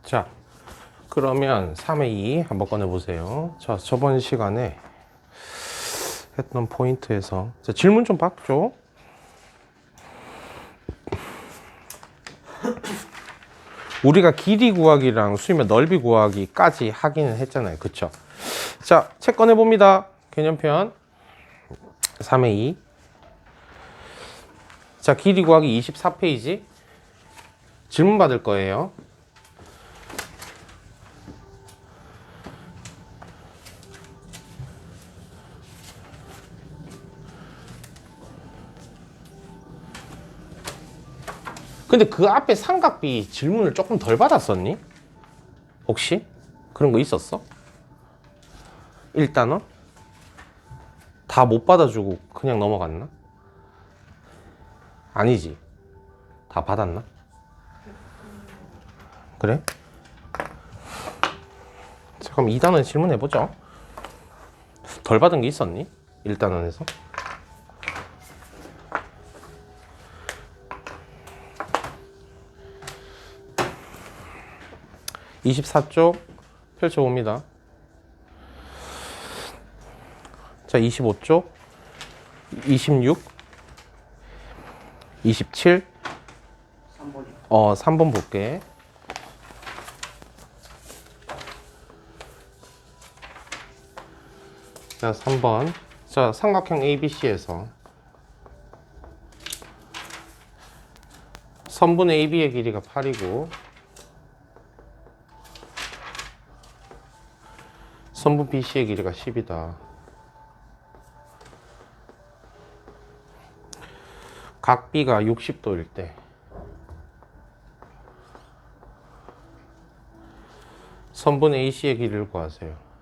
자, 그러면 3의 2 한번 꺼내보세요. 자, 저번 시간에 했던 포인트에서 자, 질문 좀 봤죠? 우리가 길이 구하기랑 수임의 넓이 구하기까지 하기는 했잖아요. 그쵸? 자, 책 꺼내봅니다. 개념편 3의 2. 자, 길이 구하기 24페이지. 질문 받을 거예요. 근데 그 앞에 삼각비 질문을 조금 덜 받았었니? 혹시? 그런 거 있었어? 일단은? 다 못 받아주고 그냥 넘어갔나? 아니지. 다 받았나? 그래? 자, 그럼 2단원 질문해보죠. 덜 받은 게 있었니? 1단원에서? 24쪽 펼쳐봅니다. 자, 25쪽, 26, 27, 3번 볼게. 자, 3번. 자, 삼각형 ABC에서 선분 AB의 길이가 8이고 선분 BC의 길이가 10이다. 각 B가 60도일 때 선분 AC의 길이를 구하세요.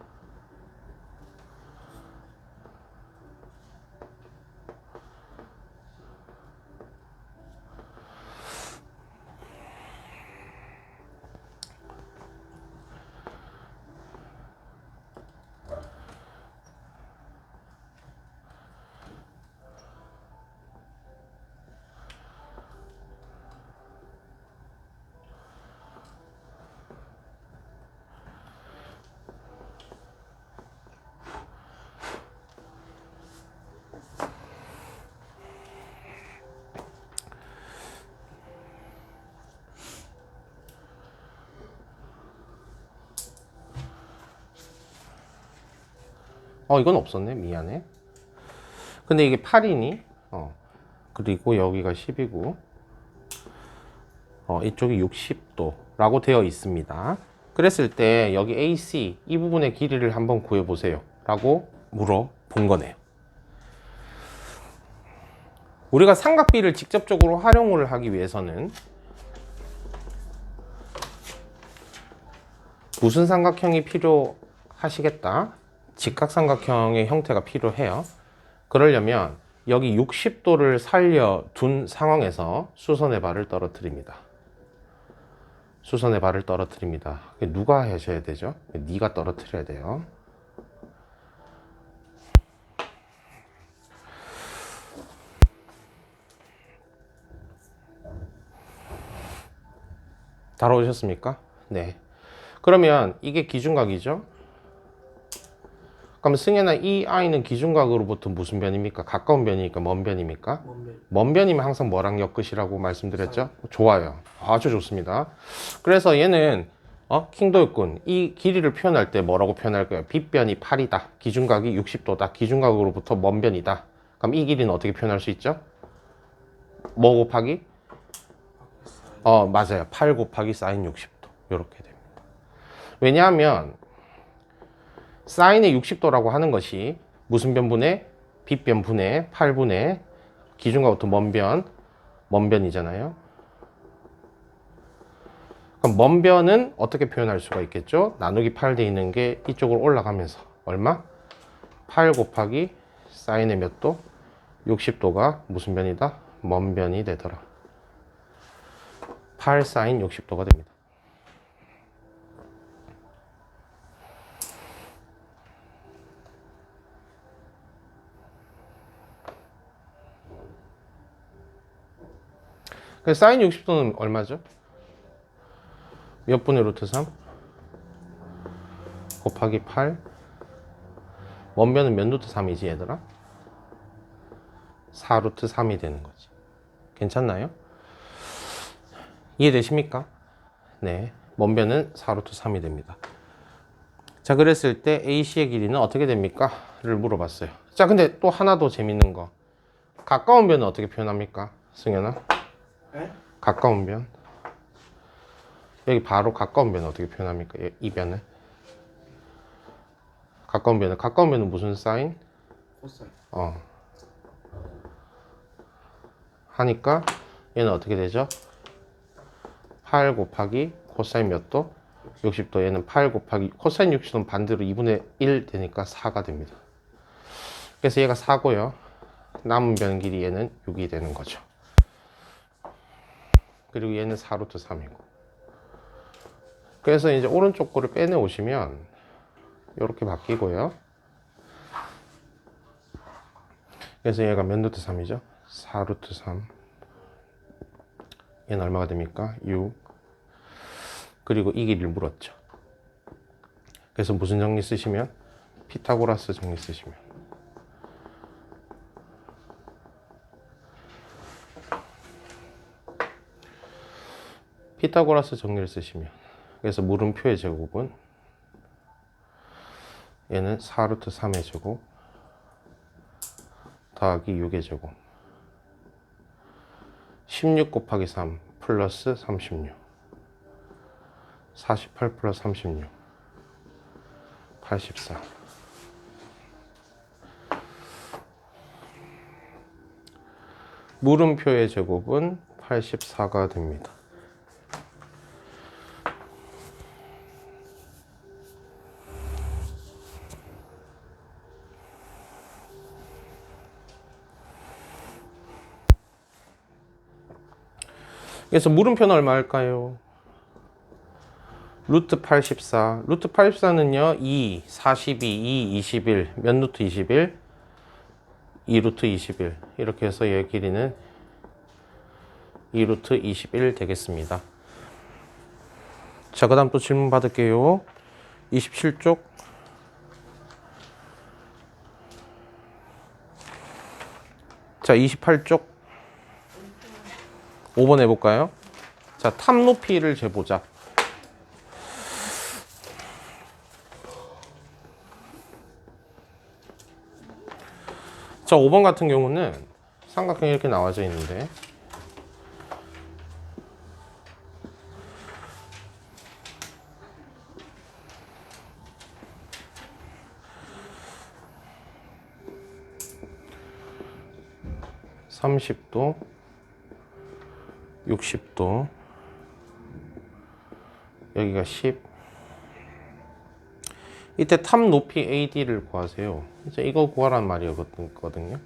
이건 없었네. 미안해. 근데 이게 8이니? 그리고 여기가 10이고 이쪽이 60도 라고 되어 있습니다. 그랬을 때 여기 AC 이 부분의 길이를 한번 구해보세요 라고 물어본 거네요. 우리가 삼각비를 직접적으로 활용을 하기 위해서는 무슨 삼각형이 필요하시겠다? 직각삼각형의 형태가 필요해요. 그러려면 여기 60도를 살려둔 상황에서 수선의 발을 떨어뜨립니다. 수선의 발을 떨어뜨립니다. 누가 하셔야 되죠? 네가 떨어뜨려야 돼요. 다뤄오셨습니까? 네. 그러면 이게 기준각이죠? 그럼 승현아, 이 아이는 기준각으로부터 무슨 변입니까? 가까운 변이니까 먼 변입니까? 먼 변이면 항상 뭐랑 엮으시라고 말씀드렸죠? 좋아요. 아주 좋습니다. 그래서 얘는 킹도일꾼 이 길이를 표현할 때 뭐라고 표현할까요? 빗변이 8이다. 기준각이 60도다. 기준각으로부터 먼 변이다. 그럼 이 길이는 어떻게 표현할 수 있죠? 뭐 곱하기? 맞아요. 8 곱하기 사인 60도. 이렇게 됩니다. 왜냐하면 사인의 60도라고 하는 것이 무슨 변분의? 빗변분의 8분의 기준각부터 먼 변이잖아요. 그럼 먼 변은 어떻게 표현할 수가 있겠죠? 나누기 8 돼 있는 게 이쪽으로 올라가면서 얼마? 8 곱하기 사인의 몇 도? 60도가 무슨 변이다? 먼 변이 되더라. 8 사인 60도가 됩니다. 사인 60도는 얼마죠? 몇 분의 루트 3? 곱하기 8. 원변은 몇 루트 3이지 얘들아? 4 루트 3이 되는 거지. 괜찮나요? 이해되십니까? 네. 원변은 4 루트 3이 됩니다. 자, 그랬을 때 AC의 길이는 어떻게 됩니까? 를 물어봤어요. 자, 근데 또 하나 더 재밌는 거. 가까운 변은 어떻게 표현합니까? 승현아? 네? 가까운 변. 여기 바로 가까운 변은 어떻게 표현합니까? 이 변은? 가까운 변은 무슨 사인? 코사인. 하니까 얘는 어떻게 되죠? 8 곱하기 코사인 몇 도? 60도. 얘는 8 곱하기 코사인 60도는 반대로 2분의 1 되니까 4가 됩니다. 그래서 얘가 4고요. 남은 변 길이 얘는 6이 되는 거죠. 그리고 얘는 4 루트 3이고. 그래서 이제 오른쪽 거를 빼내 오시면 이렇게 바뀌고요. 그래서 얘가 몇 루트 3이죠? 4 루트 3. 얘는 얼마가 됩니까? 6. 그리고 이 길이를 물었죠. 그래서 무슨 정리 쓰시면? 피타고라스 정리 쓰시면. 피타고라스 정리를 쓰시면. 그래서 물음표의 제곱은 얘는 4 루트 3의 제곱 더하기 6의 제곱 16 곱하기 3 플러스 36 48 플러스 36 84 물음표의 제곱은 84가 됩니다. 그래서 물음표는 얼마 할까요? 루트 84. 루트 84는요, 2, 42, 2, 21. 몇 루트 21? 2 루트 21. 이렇게 해서 얘 길이는 2 루트 21 되겠습니다. 자, 그 다음 또 질문 받을게요. 27쪽. 자, 28쪽. 5번 해볼까요? 자, 탑 높이를 재보자. 자, 5번 같은 경우는 삼각형이 이렇게 나와져 있는데 (30도) 60도 여기가 10 이때 탑 높이 AD를 구하세요. 이제 이거 구하란 말이거든요.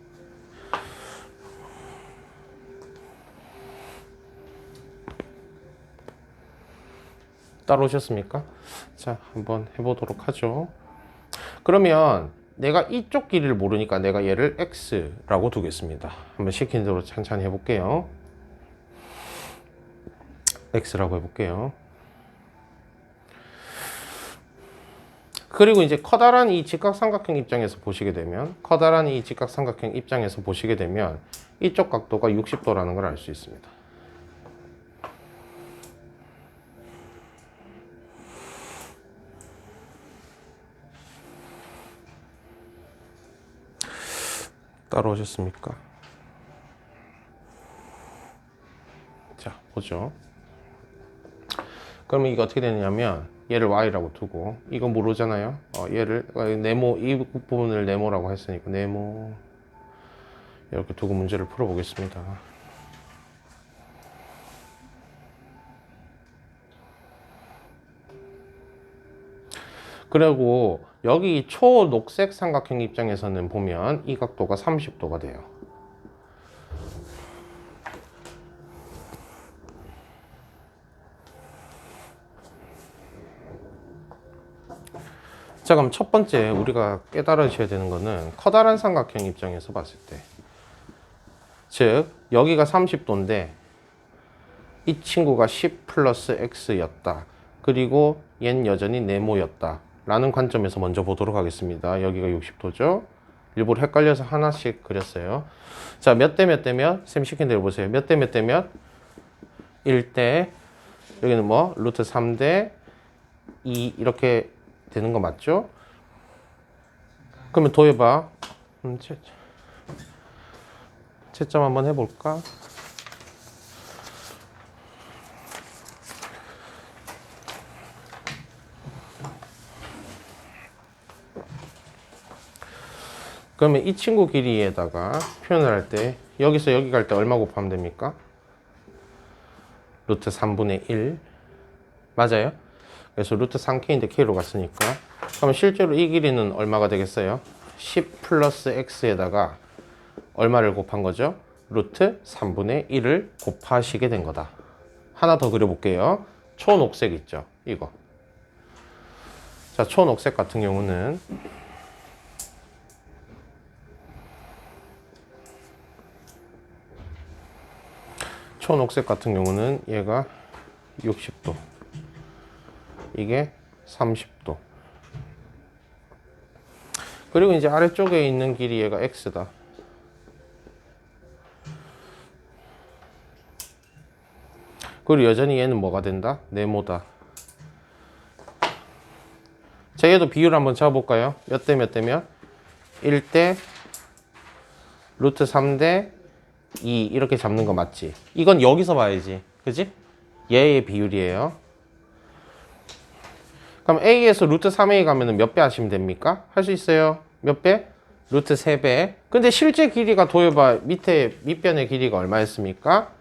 따라오셨습니까? 자, 한번 해보도록 하죠. 그러면 내가 이쪽 길이를 모르니까 내가 얘를 X라고 두겠습니다. 한번 시킨 대로 천천히 해볼게요. X라고 해볼게요. 그리고 이제 커다란 이 직각삼각형 입장에서 보시게 되면 이쪽 각도가 60도라는 걸 알 수 있습니다. 따라오셨습니까? 자, 보죠. 그러면 이게 어떻게 되냐면 얘를 y라고 두고 이거 모르잖아요. 얘를 네모 이 부분을 네모라고 했으니까 네모 이렇게 두고 문제를 풀어 보겠습니다. 그리고 여기 초녹색 삼각형 입장에서는 보면 이 각도가 30도가 돼요. 자, 그럼 첫 번째 우리가 깨달으셔야 되는 거는 커다란 삼각형 입장에서 봤을 때, 즉 여기가 30도인데 이 친구가 10 플러스 x였다. 그리고 얘는 여전히 네모였다 라는 관점에서 먼저 보도록 하겠습니다. 여기가 60도죠. 일부러 헷갈려서 하나씩 그렸어요. 자, 몇 대 몇 대면? 쌤 시킨 대로 보세요. 몇 대 몇 대면? 1대, 여기는 뭐? 루트 3대 2 이렇게 되는 거 맞죠? 그러면 더해봐. 채점 한번 해볼까? 그러면 이 친구 길이에다가 표현을 할 때 여기서 여기 갈 때 얼마 곱하면 됩니까? 루트 3분의 1 맞아요? 그래서 루트 3k인데 k로 갔으니까 그럼 실제로 이 길이는 얼마가 되겠어요? 10 플러스 x에다가 얼마를 곱한 거죠? 루트 3분의 1을 곱하시게 된 거다. 하나 더 그려볼게요. 초록색 있죠? 이거. 자, 초록색 같은 경우는 초록색 같은 경우는 얘가 60도, 이게 30도. 그리고 이제 아래쪽에 있는 길이 얘가 x다. 그리고 여전히 얘는 뭐가 된다? 네모다. 자, 얘도 비율 한번 잡아볼까요? 몇 대 몇 대면? 1대 루트 3대 2 이렇게 잡는 거 맞지? 이건 여기서 봐야지. 그지? 얘의 비율이에요. 그럼 A에서 루트 3A 가면은 몇 배 하시면 됩니까? 할 수 있어요. 몇 배? 루트 3배. 근데 실제 길이가 도해봐. 밑에 밑변의 길이가 얼마였습니까?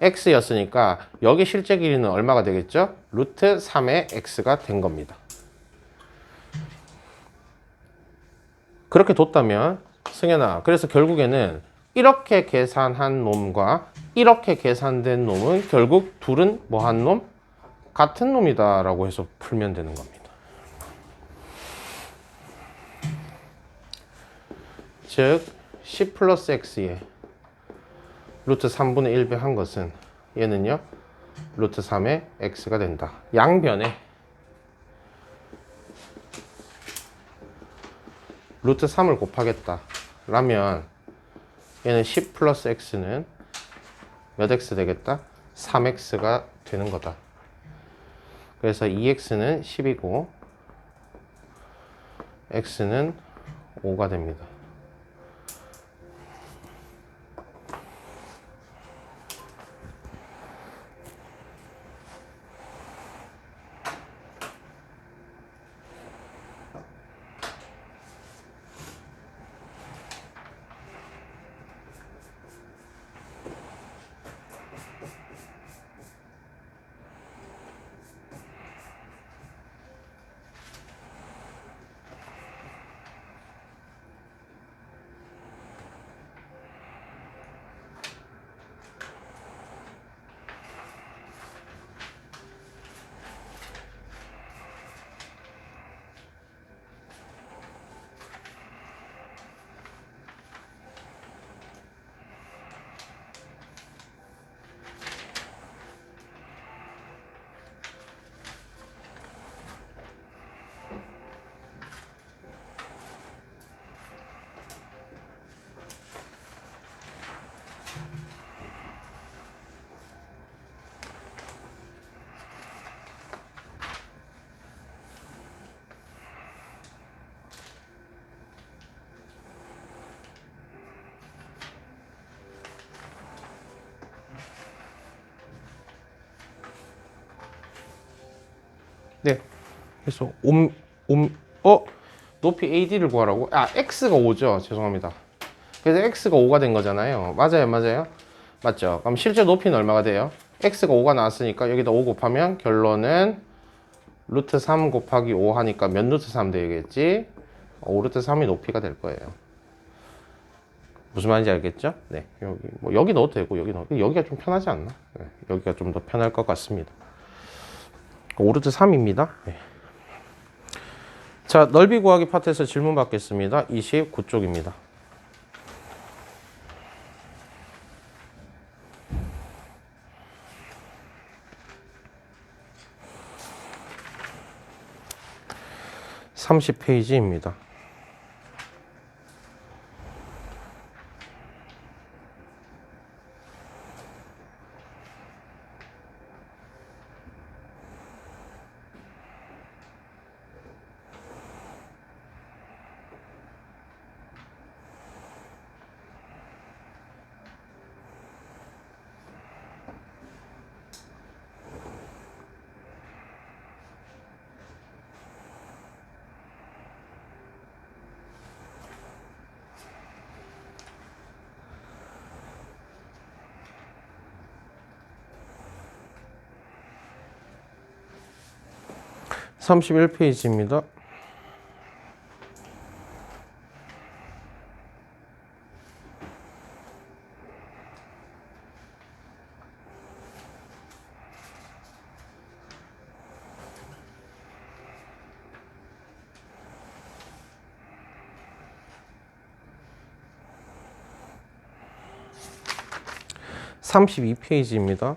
X였으니까 여기 실제 길이는 얼마가 되겠죠? 루트 3의 X가 된 겁니다. 그렇게 뒀다면 승현아, 그래서 결국에는 이렇게 계산한 놈과 이렇게 계산된 놈은 결국 둘은 뭐 한 놈? 같은 놈이다 라고 해서 풀면 되는 겁니다. 즉 10 플러스 x에 루트 3분의 1배 한 것은 얘는요 루트 3의 x가 된다. 양변에 루트 3을 곱하겠다 라면 얘는 10 플러스 x는 몇 x 되겠다? 3x가 되는 거다. 그래서 2x는 10이고 x는 5가 됩니다. 네. 그래서 높이 AD를 구하라고? X가 5죠. 죄송합니다. 그래서 X가 5가 된 거잖아요. 맞아요, 맞아요? 맞죠? 그럼 실제 높이는 얼마가 돼요? X가 5가 나왔으니까 여기다 5 곱하면 결론은 루트 3 곱하기 5 하니까 몇 루트 3 되겠지? 5 루트 3이 높이가 될 거예요. 무슨 말인지 알겠죠? 네. 여기 넣어도 되고, 여기가 좀 편하지 않나? 네, 여기가 좀 더 편할 것 같습니다. 5 루트 3입니다. 네. 자, 넓이 구하기 파트에서 질문 받겠습니다. 29쪽입니다. 30페이지입니다. (31) 페이지입니다. (32) 페이지입니다.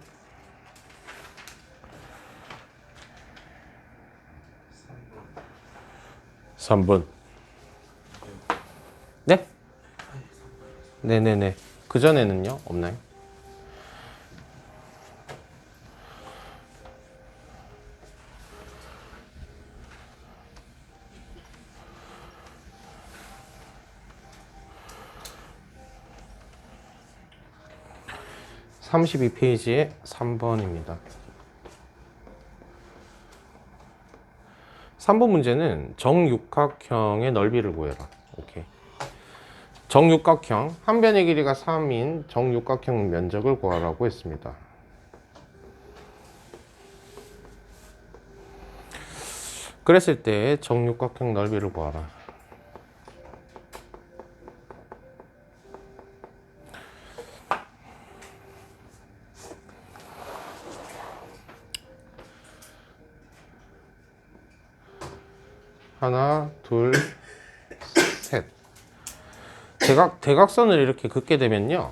3번. 네? 네네네. 그 전에는요? 없나요? (32) 페이지에 3번입니다. 3번 문제는 정육각형의 넓이를 구해라. 오케이. 정육각형, 한 변의 길이가 3인 정육각형 면적을 구하라고 했습니다. 그랬을 때 정육각형 넓이를 구하라. 하나, 둘, 셋. 대각선을 이렇게 긋게 되면요.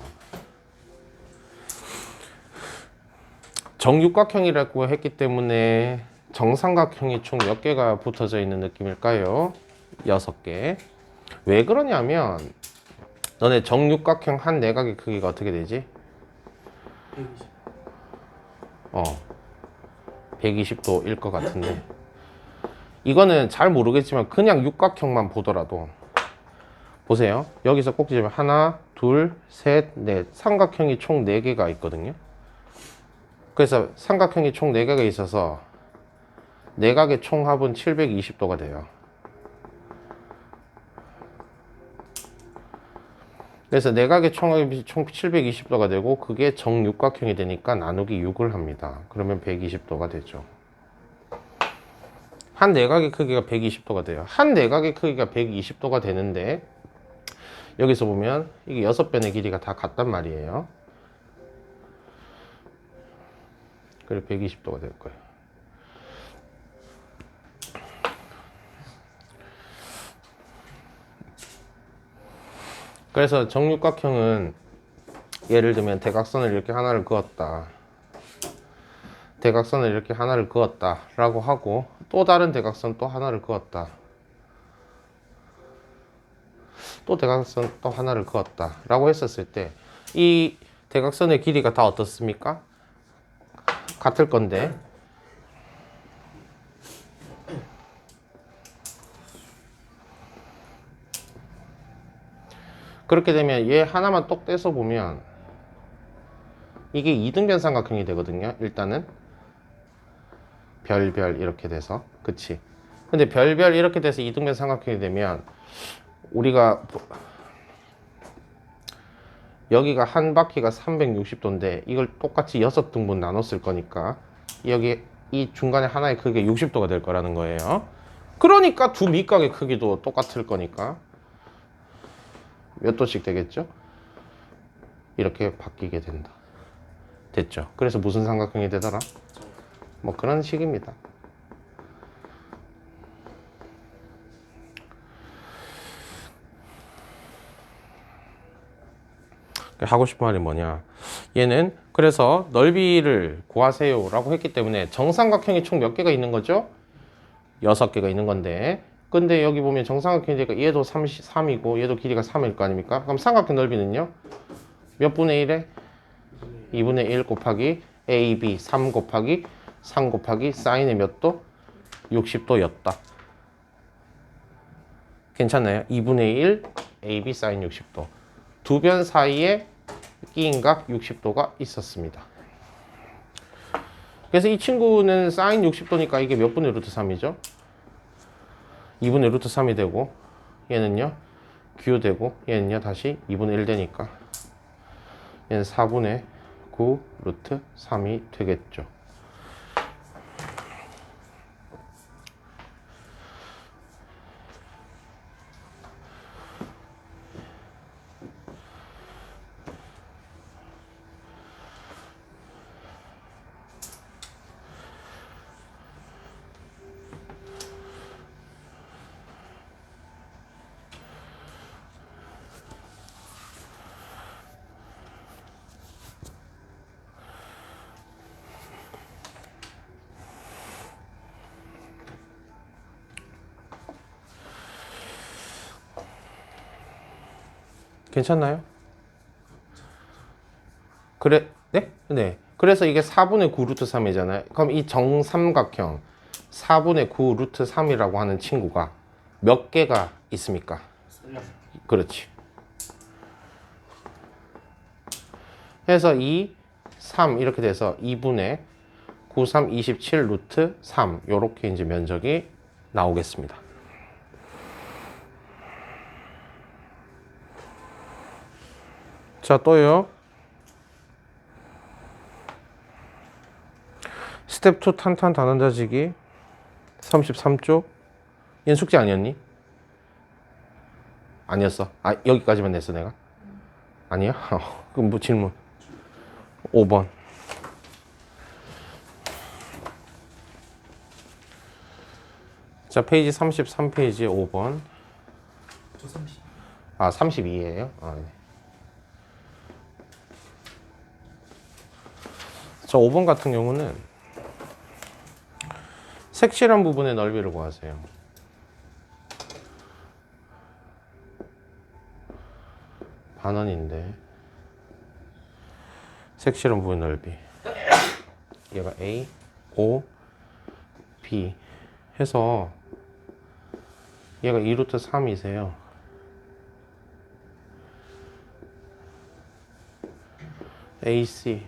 정육각형이라고 했기 때문에 정삼각형이 총 몇 개가 붙어져 있는 느낌일까요? 6개. 왜 그러냐면 너네 정육각형 한 내각의 크기가 어떻게 되지? 120. 120도일 것 같은데 이거는 잘 모르겠지만 그냥 육각형만 보더라도 보세요. 여기서 꼭 집으면 하나, 둘, 셋, 넷. 삼각형이 총 4개가 있거든요. 그래서 삼각형이 총 4개가 있어서 내각의 총합은 720도가 돼요. 그래서 내각의 총합이 총 720도가 되고 그게 정육각형이 되니까 나누기 6을 합니다. 그러면 120도가 되죠. 한 내각의 크기가 120도가 돼요. 한 내각의 크기가 120도가 되는데 여기서 보면 이게 6변의 길이가 다 같단 말이에요. 그래 120도가 될 거예요. 그래서 정육각형은 예를 들면 대각선을 이렇게 하나를 그었다. 대각선을 이렇게 하나를 그었다 라고 하고 또 다른 대각선 또 하나를 그었다. 또 대각선 또 하나를 그었다 라고 했었을 때 이 대각선의 길이가 다 어떻습니까? 같을 건데 그렇게 되면 얘 하나만 똑 떼서 보면 이게 이등변 삼각형이 되거든요. 일단은 별별 이렇게 돼서 그치? 근데 별별 이렇게 돼서 이등변 삼각형이 되면 우리가 여기가 한 바퀴가 360도인데 이걸 똑같이 6등분 나눴을 거니까 여기 이 중간에 하나의 크기가 60도가 될 거라는 거예요. 그러니까 두 밑각의 크기도 똑같을 거니까 몇 도씩 되겠죠? 이렇게 바뀌게 된다. 됐죠? 그래서 무슨 삼각형이 되더라? 뭐 그런 식입니다. 하고 싶은 말이 뭐냐, 얘는 그래서 넓이를 구하세요 라고 했기 때문에 정삼각형이 총 몇 개가 있는 거죠? 6개가 있는 건데 근데 여기 보면 정삼각형이니까 얘도 3이고 얘도 길이가 3일 거 아닙니까? 그럼 삼각형 넓이는요? 몇 분의 1에? 2분의 1 곱하기 AB 3 곱하기 3 곱하기 사인의 몇 도? 60도였다. 괜찮나요? 2분의 1 AB 사인 60도. 두 변 사이에 끼인각 60도가 있었습니다. 그래서 이 친구는 사인 60도니까 이게 몇 분의 루트 3이죠? 2분의 루트 3이 되고 얘는요 q 되고 얘는요 다시 2분의 1 되니까 얘는 4분의 9 루트 3이 되겠죠. 괜찮나요? 그래, 네? 네. 그래서 이게 4분의 9 루트 3이잖아요. 그럼 이 정삼각형 4분의 9 루트 3이라고 하는 친구가 몇 개가 있습니까? 그렇지. 해서 2, 3 이렇게 돼서 2분의 9, 3, 27 루트 3 요렇게 이제 면적이 나오겠습니다. 자, 또요. 스텝 2 탄탄 단원자지기 33쪽. 얘는 숙제 아니었니? 아니었어. 아, 여기까지만 냈어, 내가? 아니야? 그럼 뭐 질문. 5번. 자, 페이지 33페이지에 5번. 저 30. 아, 32예요? 아, 네. 자, 5번 같은 경우는 색칠한 부분의 넓이를 구하세요. 반원인데 색칠한 부분의 넓이 얘가 A, O, B 해서 얘가 2루트 3이세요. AC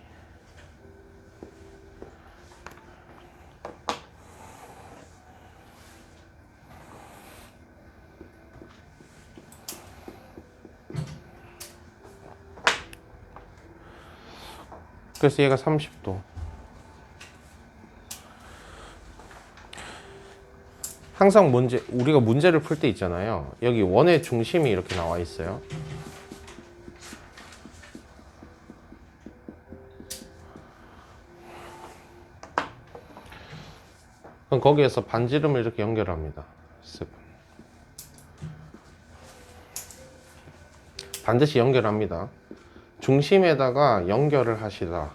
그래서 얘가 30도. 항상 우리가 문제를 풀 때 있잖아요. 여기 원의 중심이 이렇게 나와 있어요. 그럼 거기에서 반지름을 이렇게 연결합니다. 반드시 연결합니다. 중심에다가 연결을 하시다.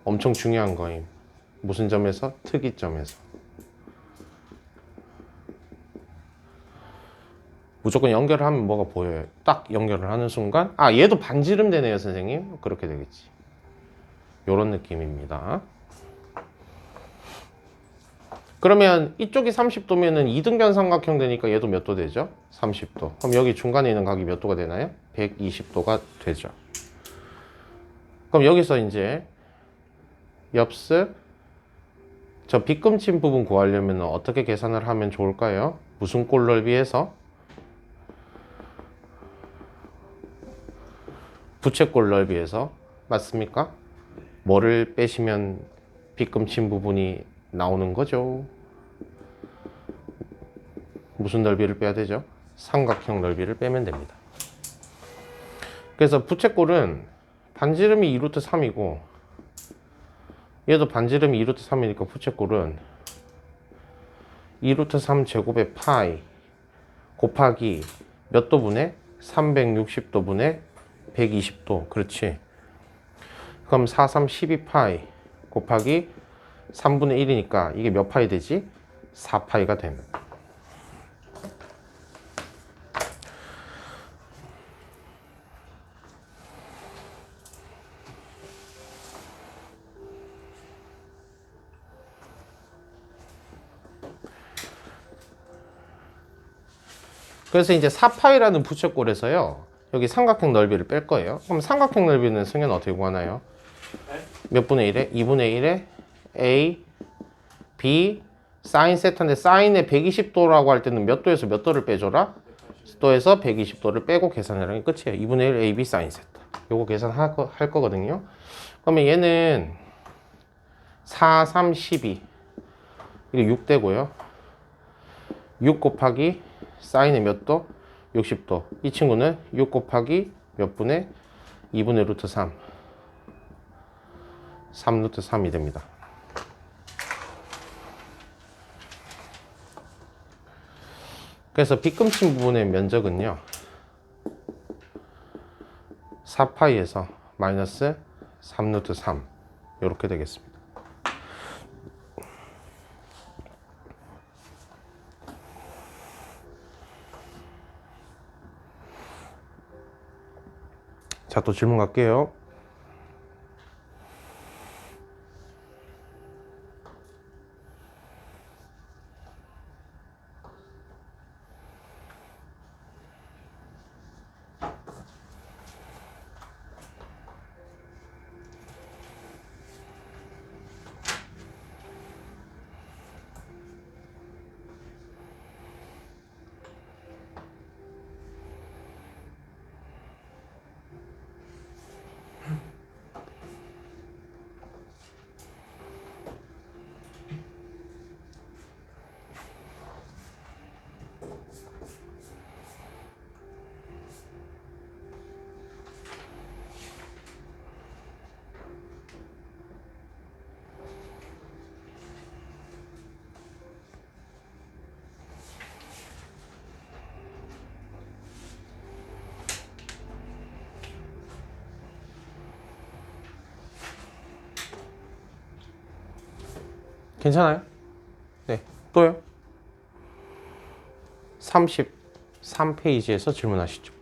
엄청 중요한 거임. 무슨 점에서? 특이점에서. 무조건 연결을 하면 뭐가 보여요? 딱 연결을 하는 순간 아, 얘도 반지름 되네요, 선생님. 그렇게 되겠지. 요런 느낌입니다. 그러면 이쪽이 30도면은 이등변 삼각형 되니까 얘도 몇 도 되죠? 30도. 그럼 여기 중간에 있는 각이 몇 도가 되나요? 120도가 되죠. 그럼 여기서 이제 엽습 저 빗금친 부분 구하려면 어떻게 계산을 하면 좋을까요? 무슨 꼴 넓이에서? 부채꼴 넓이에서 맞습니까? 뭐를 빼시면 빗금친 부분이 나오는 거죠. 무슨 넓이를 빼야 되죠? 삼각형 넓이를 빼면 됩니다. 그래서 부채꼴은 반지름이 2루트 3이고 얘도 반지름이 2루트 3이니까 부채꼴은 2루트 3 제곱의 파이 곱하기 몇 도분의? 360도분의 120도. 그렇지. 그럼 4, 3, 12파이 곱하기 3분의 1이니까 이게 몇 파이 되지? 4파이가 되는. 그래서 이제 4파이라는 부채꼴에서요, 여기 삼각형 넓이를 뺄 거예요. 그럼 삼각형 넓이는 승현 어떻게 구하나요? 몇 분의 1에? 2분의 1에 A, B, 사인 세타인데 사인에 120도라고 할 때는 몇 도에서 몇 도를 빼줘라? 도에서 120도를 빼고 계산하는 게 끝이에요. 2분의 1 AB 사인 세타. 요거 계산할 거거든요. 그러면 얘는 4, 3, 12. 이게 6되고요. 6 곱하기 사인의 몇 도? 60도. 이 친구는 6 곱하기 몇 분의 2분의 루트 3. 3 루트 3이 됩니다. 그래서 빗금친 부분의 면적은요, 4파이에서 마이너스 3 루트 3 이렇게 되겠습니다. 자, 또 질문 갈게요. 괜찮아요? 네, 또요. 33페이지에서 질문하시죠.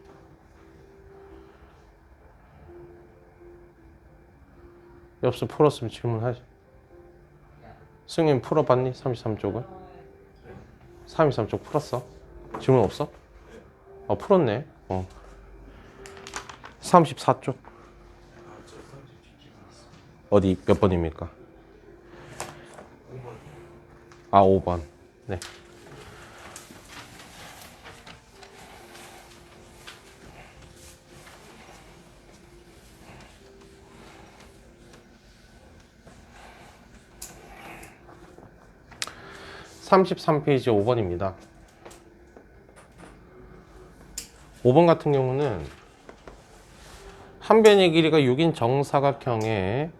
엽서 풀었으면 질문하죠. 승인 풀어봤니? 33쪽은? 33쪽 풀었어? 질문 없어? 풀었네. 34쪽. 어디 몇 번입니까? 5번. 네. (33페이지) 5번입니다. 5번 같은 경우는 한 변의 길이가 6인 정사각형에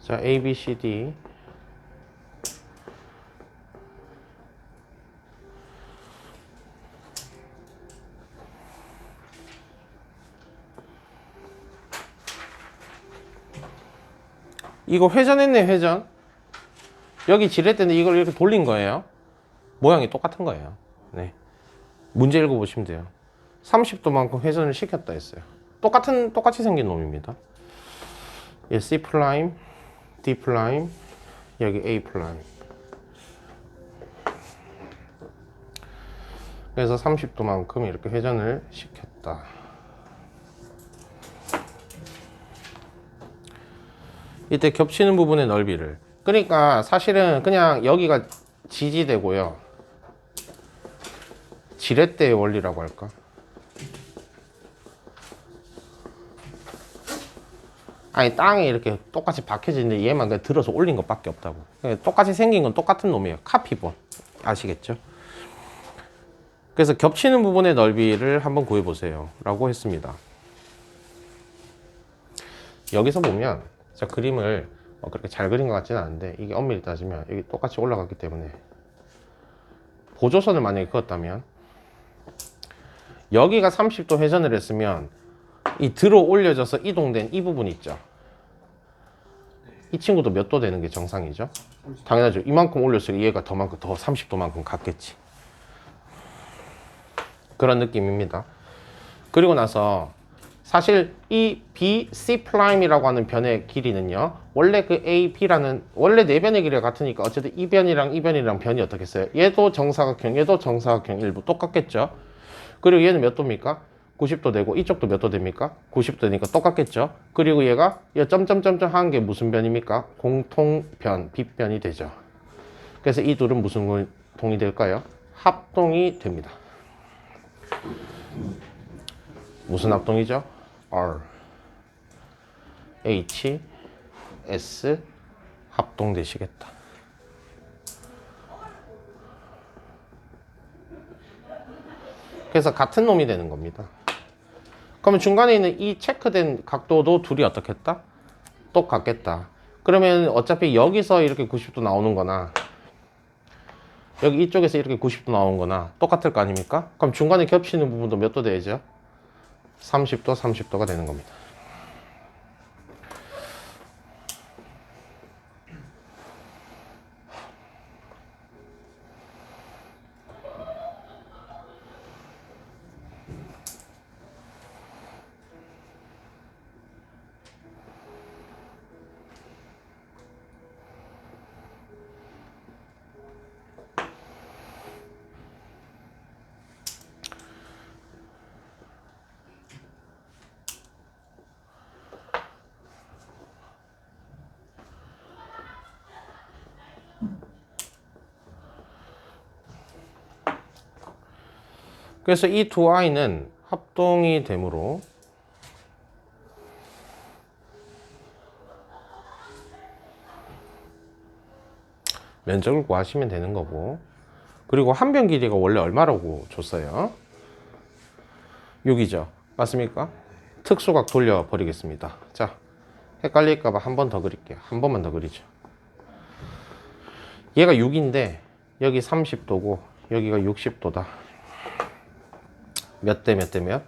자, A, B, C, D 이거 회전했네, 회전. 여기 지렛대인데 이걸 이렇게 돌린 거예요. 모양이 똑같은 거예요. 네. 문제 읽어보시면 돼요. 30도만큼 회전을 시켰다 했어요. 똑같이 생긴 놈입니다. 얘 C 플라임, D 플라임, 여기 A 플라임. 그래서 30도만큼 이렇게 회전을 시켰다. 이때 겹치는 부분의 넓이를, 그러니까 사실은 그냥 여기가 지지대고요, 지렛대의 원리라고 할까? 아니, 땅에 이렇게 똑같이 박혀지는데 얘만 그냥 들어서 올린 것밖에 없다고. 똑같이 생긴 건 똑같은 놈이에요. 카피본. 아시겠죠? 그래서 겹치는 부분의 넓이를 한번 구해보세요 라고 했습니다. 여기서 보면 자, 그림을 그렇게 잘 그린 것 같지는 않은데 이게 엄밀히 따지면 여기 똑같이 올라갔기 때문에 보조선을 만약에 그었다면 여기가 30도 회전을 했으면 이 들어 올려져서 이동된 이 부분 있죠. 이 친구도 몇 도 되는 게 정상이죠? 당연하죠. 이만큼 올렸으니까 얘가 더 30도만큼 갔겠지. 그런 느낌입니다. 그리고 나서 사실 이 B, C'이라고 하는 변의 길이는요, 원래 그 A, B라는 원래 네 변의 길이가 같으니까 어쨌든 이 변이랑 이 변이랑 변이 어떻게 써요? 얘도 정사각형, 얘도 정사각형 일부 똑같겠죠? 그리고 얘는 몇 도입니까? 90도 되고 이쪽도 몇 도 됩니까? 90도 되니까 똑같겠죠? 그리고 얘가 이 점점점점 하는 게 무슨 변입니까? 공통변, 빗변이 되죠. 그래서 이 둘은 무슨 동이 될까요? 합동이 됩니다. 무슨 합동이죠? R, H, S 합동되시겠다. 그래서 같은 놈이 되는 겁니다. 그러면 중간에 있는 이 체크된 각도도 둘이 어떻겠다? 똑같겠다. 그러면 어차피 여기서 이렇게 90도 나오는 거나 여기 이쪽에서 이렇게 90도 나오는 거나 똑같을 거 아닙니까? 그럼 중간에 겹치는 부분도 몇 도 되죠? 30도, 30도가 되는 겁니다. 그래서 이 두 i는 합동이 되므로 면적을 구하시면 되는 거고, 그리고 한 변 길이가 원래 얼마라고 줬어요? 6이죠. 맞습니까? 특수각 돌려버리겠습니다. 자, 헷갈릴까봐 한 번 더 그릴게요. 한 번만 더 그리죠. 얘가 6인데 여기 30도고 여기가 60도다. 몇 대 몇 대 몇?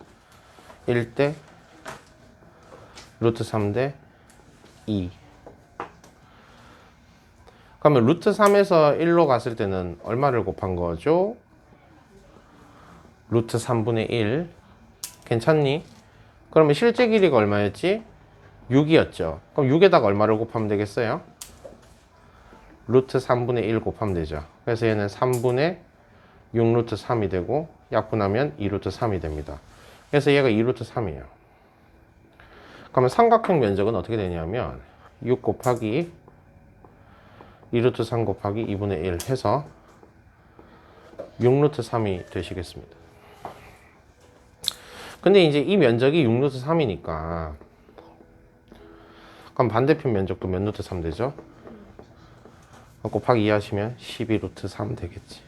1대 루트 3대 2. 그러면 루트 3에서 1로 갔을 때는 얼마를 곱한 거죠? 루트 3분의 1. 괜찮니? 그러면 실제 길이가 얼마였지? 6이었죠. 그럼 6에다가 얼마를 곱하면 되겠어요? 루트 3분의 1 곱하면 되죠. 그래서 얘는 3분의 6 루트 3이 되고 약분하면 2 루트 3이 됩니다. 그래서 얘가 2 루트 3이에요. 그러면 삼각형 면적은 어떻게 되냐면 6 곱하기 2 루트 3 곱하기 2분의 1 해서 6 루트 3이 되시겠습니다. 근데 이제 이 면적이 6 루트 3이니까 그럼 반대편 면적도 몇 루트 3 되죠? 곱하기 2 하시면 12 루트 3 되겠지.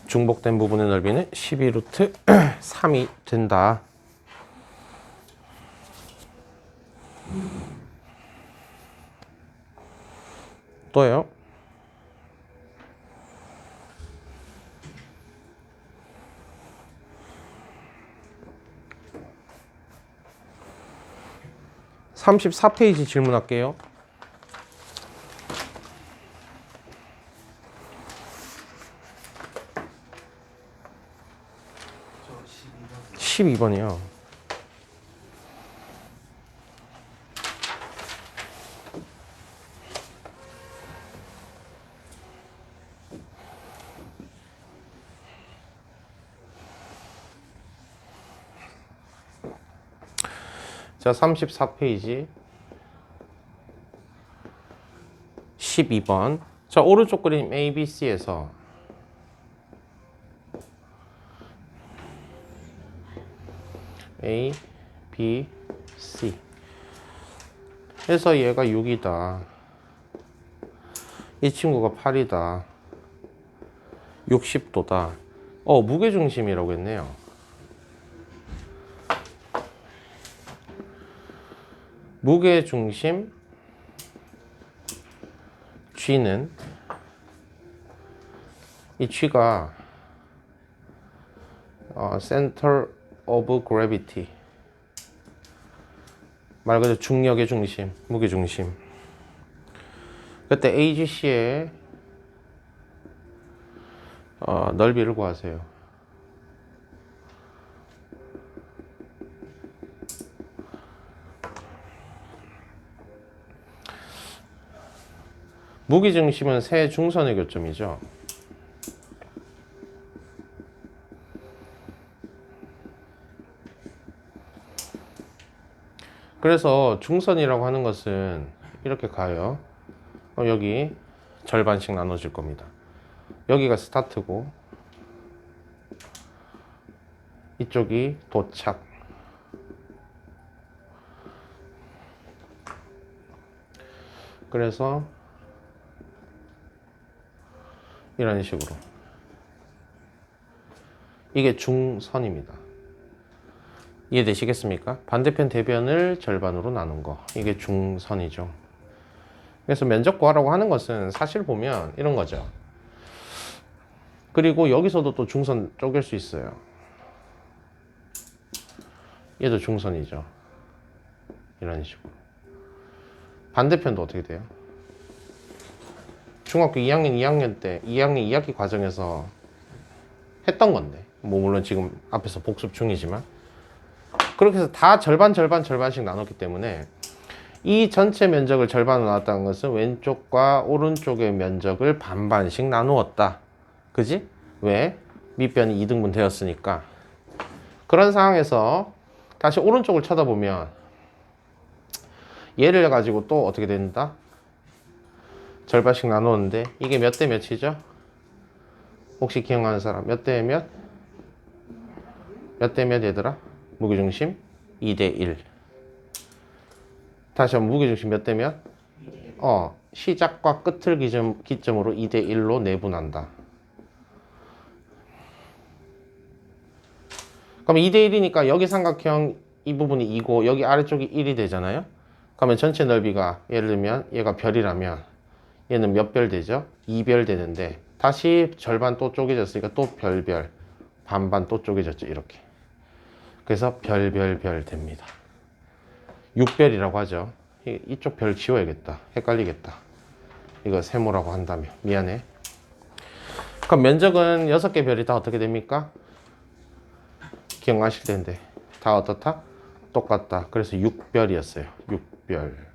중복된 부분의 넓이는 12 루트 3이 된다. 또요? (34페이지) 질문할게요. 12번이요. 자, 34페이지 12번. 자, 오른쪽 그림 ABC에서 A, B, C 해서 얘가 6이다. 이 친구가 8이다. 60도다. 무게중심이라고 했네요. 무게중심 G는 이 G가 Center of Gravity 말 그대로 중력의 중심, 무게 중심. 그때 AGC의 넓이를 구하세요. 무게 중심은 세 중선의 교점이죠. 그래서 중선이라고 하는 것은 이렇게 가요. 여기 절반씩 나눠질 겁니다. 여기가 스타트고 이쪽이 도착. 그래서 이런 식으로 이게 중선입니다. 이해되시겠습니까? 반대편 대변을 절반으로 나눈 거, 이게 중선이죠. 그래서 면적 구하라고 하는 것은 사실 보면 이런 거죠. 그리고 여기서도 또 중선 쪼갤 수 있어요. 얘도 중선이죠. 이런 식으로. 반대편도 어떻게 돼요? 중학교 2학년 2학년 때 2학년 2학기 과정에서 했던 건데, 뭐 물론 지금 앞에서 복습 중이지만, 그렇게 해서 다 절반씩 나눴기 때문에 이 전체 면적을 절반으로 나눴다는 것은 왼쪽과 오른쪽의 면적을 반반씩 나누었다. 그지? 왜? 밑변이 2등분 되었으니까. 그런 상황에서 다시 오른쪽을 쳐다보면 얘를 가지고 또 어떻게 된다? 절반씩 나누었는데 이게 몇 대 몇이죠? 혹시 기억나는 사람? 몇 대 몇? 몇 대 몇 얘들아? 무게중심 2대 1. 다시 한번 무게중심 몇 대 몇? 시작과 끝을 기점으로 2대 1로 내분한다. 그럼 2대 1이니까 여기 삼각형 이 부분이 2고 여기 아래쪽이 1이 되잖아요. 그러면 전체 넓이가 예를 들면 얘가 별이라면 얘는 몇 별 되죠? 2별 되는데 다시 절반 또 쪼개졌으니까 또 별별, 반반 또 쪼개졌죠. 이렇게. 그래서 별별별 됩니다. 6별이라고 하죠. 이쪽 별 지워야겠다. 헷갈리겠다. 이거 세모라고 한다면. 미안해. 그럼 면적은 6개 별이 다 어떻게 됩니까? 기억나실 텐데. 다 어떻다? 똑같다. 그래서 6별이었어요. 6별.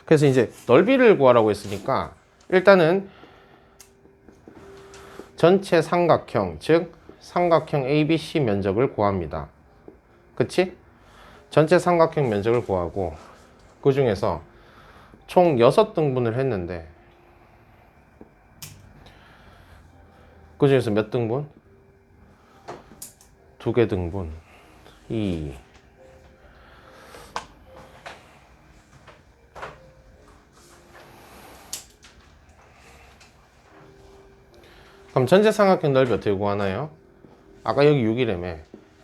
그래서 이제 넓이를 구하라고 했으니까 일단은 전체 삼각형, 즉 삼각형 ABC 면적을 구합니다. 그치? 전체 삼각형 면적을 구하고 그 중에서 총 6등분을 했는데 그 중에서 몇 등분? 2개 등분. 2. 그럼 전체 삼각형 넓이 어떻게 구하나요? 아까 여기 6이라며,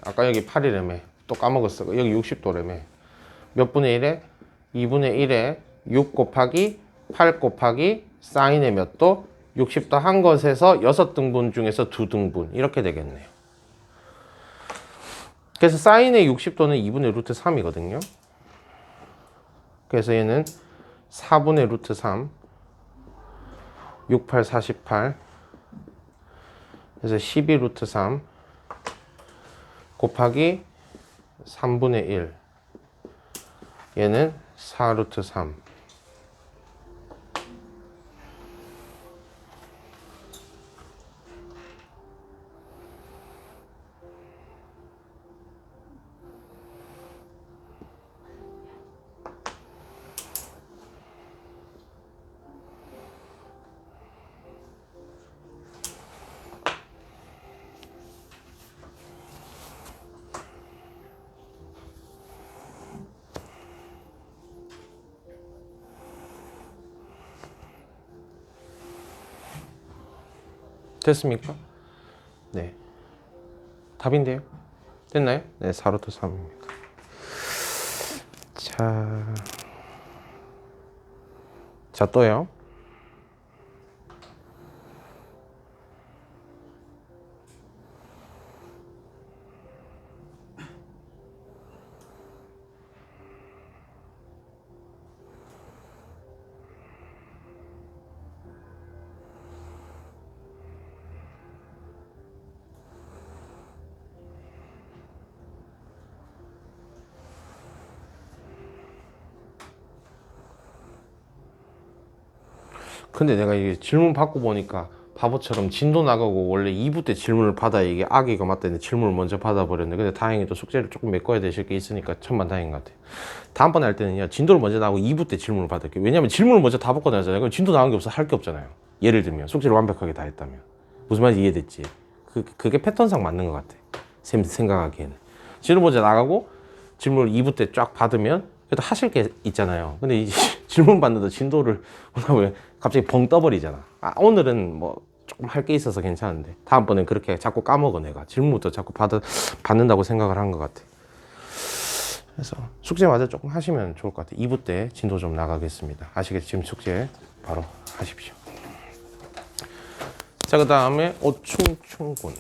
아까 여기 8이라며, 또 까먹었어. 여기 60도라며. 몇 분의 1에? 2분의 1에 6 곱하기 8 곱하기 사인의 몇 도? 60도 한 것에서 6등분 중에서 2등분. 이렇게 되겠네요. 그래서 사인의 60도는 2분의 루트 3이거든요. 그래서 얘는 4분의 루트 3, 6, 8, 48. 그래서 12 루트 3 곱하기 3분의 1. 얘는 4 루트 3. 됐습니까? 네. 답인데요. 됐나요? 네, 4루트 3입니다. 자, 또요. 근데 내가 이게 질문 받고 보니까 바보처럼 진도 나가고 원래 2부 때 질문을 받아야 이게 악의가 맞다는데 질문을 먼저 받아버렸네. 근데 다행히도 숙제를 조금 메꿔야 되실 게 있으니까 천만다행인 것 같아요. 다음번에 할 때는요, 진도를 먼저 나가고 2부 때 질문을 받을게요. 왜냐면 질문을 먼저 다 받고 나잖아요. 그럼 진도 나간 게 없어 할 게 없잖아요. 예를 들면 숙제를 완벽하게 다 했다면. 무슨 말인지 이해됐지? 그게 패턴상 맞는 것 같아. 쌤 생각하기에는. 질문 먼저 나가고 질문을 2부 때 쫙 받으면 그래도 하실 게 있잖아요. 근데 이 질문 받는다 진도를 왜 갑자기 벙 떠버리잖아. 아, 오늘은 뭐 조금 할 게 있어서 괜찮은데 다음번엔 그렇게 자꾸 까먹어. 내가 질문부터 자꾸 받는다고 생각을 한 것 같아. 그래서 숙제 마저 조금 하시면 좋을 것 같아요. 2부 때 진도 좀 나가겠습니다. 아시겠죠? 지금 숙제 바로 하십시오. 자, 그 다음에 오충충군.